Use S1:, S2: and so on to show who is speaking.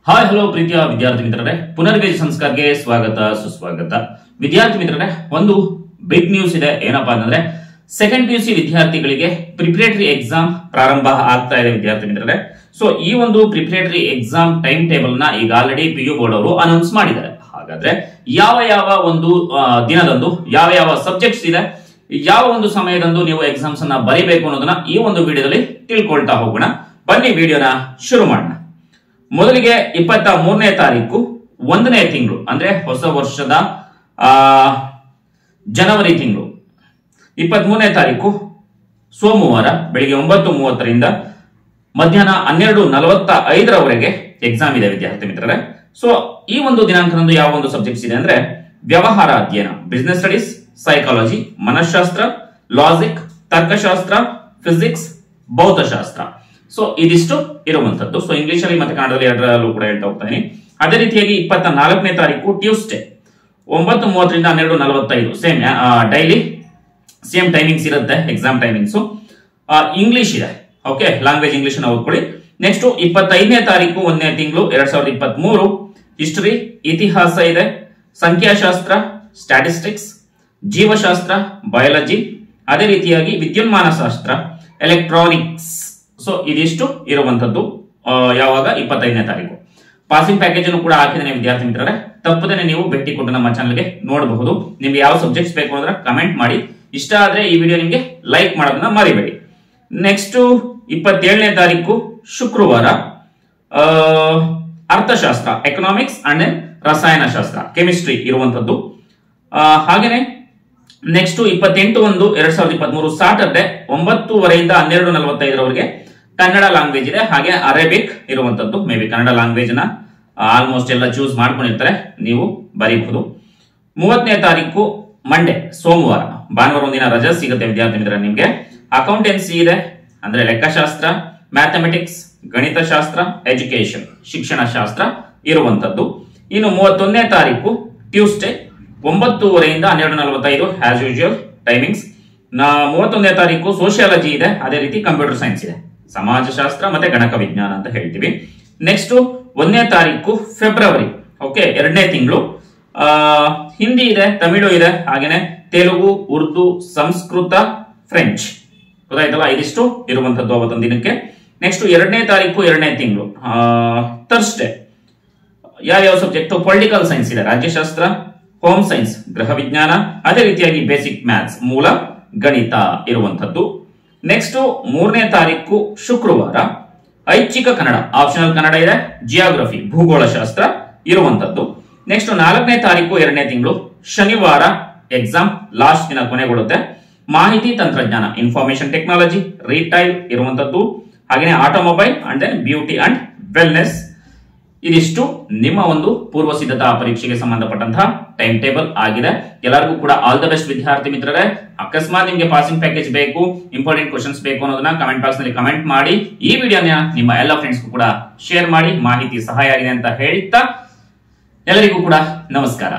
S1: Hi hello ಪ್ರೀತಿಯ ವಿದ್ಯಾರ್ಥಿ ಮಿತ್ರರೇ, ಪುನರ್ವೇಜ್ ಸಂಸ್ಕಾರಕ್ಕೆ ಸ್ವಾಗತ ಸುಸ್ವಾಗತ. ವಿದ್ಯಾರ್ಥಿ ಮಿತ್ರರೇ, ಒಂದು ಬಿಗ್ ನ್ಯೂಸ್ ಇದೆ. ಏನಪ್ಪಾ ಅಂತಂದ್ರೆ ಸೆಕೆಂಡ್ PUC ವಿದ್ಯಾರ್ಥಿಗಳಿಗೆ ಪ್ರಿಪರೇಟರಿ ಎಕ್ಸಾಮ್ ಪ್ರಾರಂಭ ಆಗ್ತಾ ಇದೆ ವಿದ್ಯಾರ್ಥಿ ಮಿತ್ರರೇ. ಸೊ ಈ ಒಂದು ಪ್ರಿಪರೇಟರಿ ಎಕ್ಸಾಮ್ ಟೈಮ್ ಟೇಬಲ್ ನ ಈಗ ಆಲ್ರೆಡಿ PU ಬೋರ್ಡ್ ಅವರು ಅನೌನ್ಸ್ ಮಾಡಿದ್ದಾರೆ. ಹಾಗಾದ್ರೆ ಯಾವ ಒಂದು ದಿನದಂದು ಯಾವ ಸಬ್ಜೆಕ್ಟ್ಸ್ ಇದೆ, ಯಾವ ಒಂದು ಸಮಯದಂದು ನೀವು ಎಕ್ಸಾಮ್ಸ್ ಅನ್ನ ಬರೀಬೇಕು ಅನ್ನೋದನ್ನ ಈ ಒಂದು ವಿಡಿಯೋದಲ್ಲಿ ತಿಳ್ಕೊಳ್ತಾ ಹೋಗೋಣ. ಬನ್ನಿ ವಿಡಿಯೋನ ಶುರು ಮಾಡೋಣ. ಮೊದಲಿಗೆ 23ನೇ ತಾರೀಕು 1ನೇ ತಿಂಗಳು ಅಂದ್ರೆ ಹೊಸ ವರ್ಷದ ಜನವರಿ ತಿಂಗಳು 23ನೇ ತಾರೀಕು ಸೋಮವಾರ ಬೆಳಿಗ್ಗೆ 9:30ರಿಂದ ಮಧ್ಯಾಹ್ನ 12:45ರವರೆಗೆ ಎಕ್ಸಾಮ್ ಇದೆ ವಿದ್ಯಾರ್ಥಿ ಮಿತ್ರರೇ. ಸೊ ಈ ಒಂದು ದಿನಾಂಕದಂದು ಯಾವ ಒಂದು ಸಬ್ಜೆಕ್ಟ್ಸ್ ಇದೆ ಅಂದ್ರೆ ವ್ಯವಹಾರ ಅಧ್ಯಯನ, ಬಿಸಿನೆಸ್ ಸ್ಟಡೀಸ್, ಸೈಕಾಲಜಿ, ಮನಃಶಾಸ್ತ್ರ, ಲಾಜಿಕ್, ತರ್ಕಶಾಸ್ತ್ರ, ಫಿಸಿಕ್ಸ್, ಭೌತಶಾಸ್ತ್ರ. ಸೊ ಇದಿಷ್ಟು ಇರುವಂತದ್ದು. ಸೊ ಇಂಗ್ಲಿಷ್ ಅಲ್ಲಿ ಮತ್ತೆ ಕನ್ನಡದಲ್ಲಿ ಎರಡರಲ್ಲೂ ಕೂಡ ಹೇಳ್ತಾ ಹೋಗ್ತಾನೆ. ಅದೇ ರೀತಿಯಾಗಿ 24ನೇ ತಾರೀಕು ಟ್ಯೂಸ್ಡೇ 9:30ರಿಂದ 12:45 ಸೇಮ್ ಡೈಲಿ ಸೇಮ್ ಟೈಮಿಂಗ್ಸ್ ಇರುತ್ತೆ ಎಕ್ಸಾಮ್ ಟೈಮಿಂಗ್ಸ್. ಇಂಗ್ಲಿಷ್ ಇದೆ, ಓಕೆ, ಲ್ಯಾಂಗ್ವೇಜ್ ಇಂಗ್ಲಿಷ್ ಅನ್ನು ಓದ್ಕೊಳ್ಳಿ. ನೆಕ್ಸ್ಟ್ 25ನೇ ತಾರೀಕು 1ನೇ ತಿಂಗಳು 2023 ಹಿಸ್ಟರಿ, ಇತಿಹಾಸ ಇದೆ, ಸಂಖ್ಯಾಶಾಸ್ತ್ರ, ಸ್ಟ್ಯಾಟಿಸ್ಟಿಕ್ಸ್, ಜೀವಶಾಸ್ತ್ರ, ಬಯಾಲಜಿ, ಅದೇ ರೀತಿಯಾಗಿ ವಿದ್ಯುನ್ಮಾನ ಶಾಸ್ತ್ರ, ಎಲೆಕ್ಟ್ರಾನಿಕ್ಸ್. ಸೊ ಇದಿಷ್ಟು ಇರುವಂತದ್ದು ಯಾವಾಗ 25ನೇ ತಾರೀಕು. ಪಾಸಿಂಗ್ ಪ್ಯಾಕೇಜ್ ಅನ್ನು ಕೂಡ ಹಾಕಿದ್ದೇನೆ ವಿದ್ಯಾರ್ಥಿ ಮಿತ್ರರೇ, ತಪ್ಪದೇನೆ ನೀವು ಭೇಟಿ ಕೊಟ್ಟು ನಮ್ಮ ಚಾನಲ್ಗೆ ನೋಡಬಹುದು. ನಿಮ್ಗೆ ಯಾವ ಸಬ್ಜೆಕ್ಟ್ಸ್ ಬೇಕು ಅಂದ್ರೆ ಕಮೆಂಟ್ ಮಾಡಿ. ಇಷ್ಟ ಆದ್ರೆ ಈ ವಿಡಿಯೋ ನಿಮ್ಗೆ ಲೈಕ್ ಮಾಡೋದನ್ನ ಮರಿಬೇಡಿ. ನೆಕ್ಸ್ಟ್ 27ನೇ ತಾರೀಕು ಶುಕ್ರವಾರ ಅರ್ಥಶಾಸ್ತ್ರ, ಎಕನಾಮಿಕ್ಸ್ ಅಂಡ್ ರಸಾಯನಶಾಸ್ತ್ರ, ಕೆಮಿಸ್ಟ್ರಿ ಇರುವಂತದ್ದು. ಹಾಗೇನೆ ನೆಕ್ಸ್ಟ್ 28/1/2023 ಸಾಟರ್ಡೆ 9:30ರಿಂದ 12:45ರವರೆಗೆ ಕನ್ನಡ ಲ್ಯಾಂಗ್ವೇಜ್ ಇದೆ. ಹಾಗೆ ಅರೇಬಿಕ್ ಇರುವಂತದ್ದು. ಮೇ ಬಿ ಕನ್ನಡ ಲ್ಯಾಂಗ್ವೇಜ್ ನ ಆಲ್ಮೋಸ್ಟ್ ಎಲ್ಲ ಚೂಸ್ ಮಾಡ್ಕೊಂಡಿರ್ತಾರೆ, ನೀವು ಬರೀಬಹುದು. 30ನೇ ತಾರೀಕು ಮಂಡೇ ಸೋಮವಾರ, ಭಾನುವಾರ ಒಂದಿನ ರಜೆ ಸಿಗುತ್ತೆ ವಿದ್ಯಾರ್ಥಿ ಮಿತ್ರ ನಿಮ್ಗೆ. ಅಕೌಂಟೆನ್ಸಿ ಇದೆ ಅಂದ್ರೆ ಲೆಕ್ಕಶಾಸ್ತ್ರ, ಮ್ಯಾಥಮೆಟಿಕ್ಸ್, ಗಣಿತಶಾಸ್ತ್ರ, ಎಜುಕೇಶನ್, ಶಿಕ್ಷಣ ಶಾಸ್ತ್ರ ಇರುವಂತದ್ದು. ಇನ್ನು 31ನೇ ತಾರೀಕು ಟ್ಯೂಸ್ಡೇ 9:30ರಿಂದ 12:45 ಆಸ್ ಯೂಶುವಲ್ ಟೈಮಿಂಗ್ಸ್. 31ನೇ ತಾರೀಕು ಸೋಷಿಯಾಲಜಿ ಇದೆ, ಅದೇ ರೀತಿ ಕಂಪ್ಯೂಟರ್ ಸೈನ್ಸ್ ಇದೆ, ಸಮಾಜಶಾಸ್ತ್ರ ಮತ್ತೆ ಗಣಕ ವಿಜ್ಞಾನ ಅಂತ ಹೇಳ್ತೀವಿ. ನೆಕ್ಸ್ಟ್ 1ನೇ ತಾರೀಕು ಫೆಬ್ರವರಿ, ಓಕೆ, 2ನೇ ತಿಂಗಳು ಹಿಂದಿ ಇದೆ, ತಮಿಳು ಇದೆ, ಹಾಗೇನೆ ತೆಲುಗು, ಉರ್ದು, ಸಂಸ್ಕೃತ, ಫ್ರೆಂಚ್. ಗೊತ್ತಾಯ್ತಲ್ಲ, ಇದಿಷ್ಟು ಇರುವಂತದ್ದು ಅವತ್ತೊಂದು ದಿನಕ್ಕೆ. ನೆಕ್ಸ್ಟ್ 2ನೇ ತಾರೀಕು 2ನೇ ತಿಂಗಳು ಥರ್ಸ್ಡೇ ಯಾವ ಸಬ್ಜೆಕ್ಟ್, ಪೊಲಿಟಿಕಲ್ ಸೈನ್ಸ್ ಇದೆ, ರಾಜ್ಯಶಾಸ್ತ್ರ, ಹೋಮ್ ಸೈನ್ಸ್, ಗೃಹ ವಿಜ್ಞಾನ, ಅದೇ ರೀತಿಯಾಗಿ ಬೇಸಿಕ್ ಮ್ಯಾಥ್ಸ್, ಮೂಲ ಗಣಿತ ಇರುವಂತದ್ದು. ನೆಕ್ಸ್ಟ್ 3ನೇ ತಾರೀಕು ಶುಕ್ರವಾರ ಐಚ್ಛಿಕ ಕನ್ನಡ, ಆಪ್ಷನಲ್ ಕನ್ನಡ ಇದೆ, ಜಿಯೋಗ್ರಫಿ, ಭೂಗೋಳಶಾಸ್ತ್ರ ಇರುವಂತದ್ದು. ನೆಕ್ಸ್ಟ್ 4ನೇ ತಾರೀಕು 2ನೇ ತಿಂಗಳು ಶನಿವಾರ ಎಕ್ಸಾಮ್ ಲಾಸ್ಟ್ ದಿನ ಕೊನೆಗೊಳ್ಳುತ್ತೆ. ಮಾಹಿತಿ ತಂತ್ರಜ್ಞಾನ, ಇನ್ಫಾರ್ಮೇಶನ್ ಟೆಕ್ನಾಲಜಿ, ರೀಟೈಲ್ ಇರುವಂತದ್ದು, ಹಾಗೆಯೇ automobile and then beauty and wellness. ಇದಿಷ್ಟು ನಿಮ್ಮ ಒಂದು ಪೂರ್ವ ಸಿದ್ಧತಾ ಪರೀಕ್ಷೆಗೆ ಸಂಬಂಧಪಟ್ಟಂತಹ ಟೈಮ್ ಟೇಬಲ್ ಆಗಿದೆ. ಎಲ್ಲರಿಗೂ ಕೂಡ ಆಲ್ ದ ಬೆಸ್ಟ್ ವಿದ್ಯಾರ್ಥಿ ಮಿತ್ರರೇ. ಅಕಸ್ಮಾತ್ ನಿಮಗೆ ಪಾಸಿಂಗ್ ಪ್ಯಾಕೇಜ್ ಬೇಕು, ಇಂಪಾರ್ಟೆಂಟ್ ಕ್ವಶನ್ಸ್ ಬೇಕು ಅನ್ನೋದನ್ನ ಕಮೆಂಟ್ ಬಾಕ್ಸ್ ನಲ್ಲಿ ಕಮೆಂಟ್ ಮಾಡಿ. ಈ ವಿಡಿಯೋನ ನಿಮ್ಮ ಎಲ್ಲ ಫ್ರೆಂಡ್ಸ್ ಕೂಡ ಶೇರ್ ಮಾಡಿ. ಮಾಹಿತಿ ಸಹಾಯ ಆಗಿದೆ ಅಂತ ಹೇಳ್ತಾ ಎಲ್ಲರಿಗೂ ಕೂಡ ನಮಸ್ಕಾರ.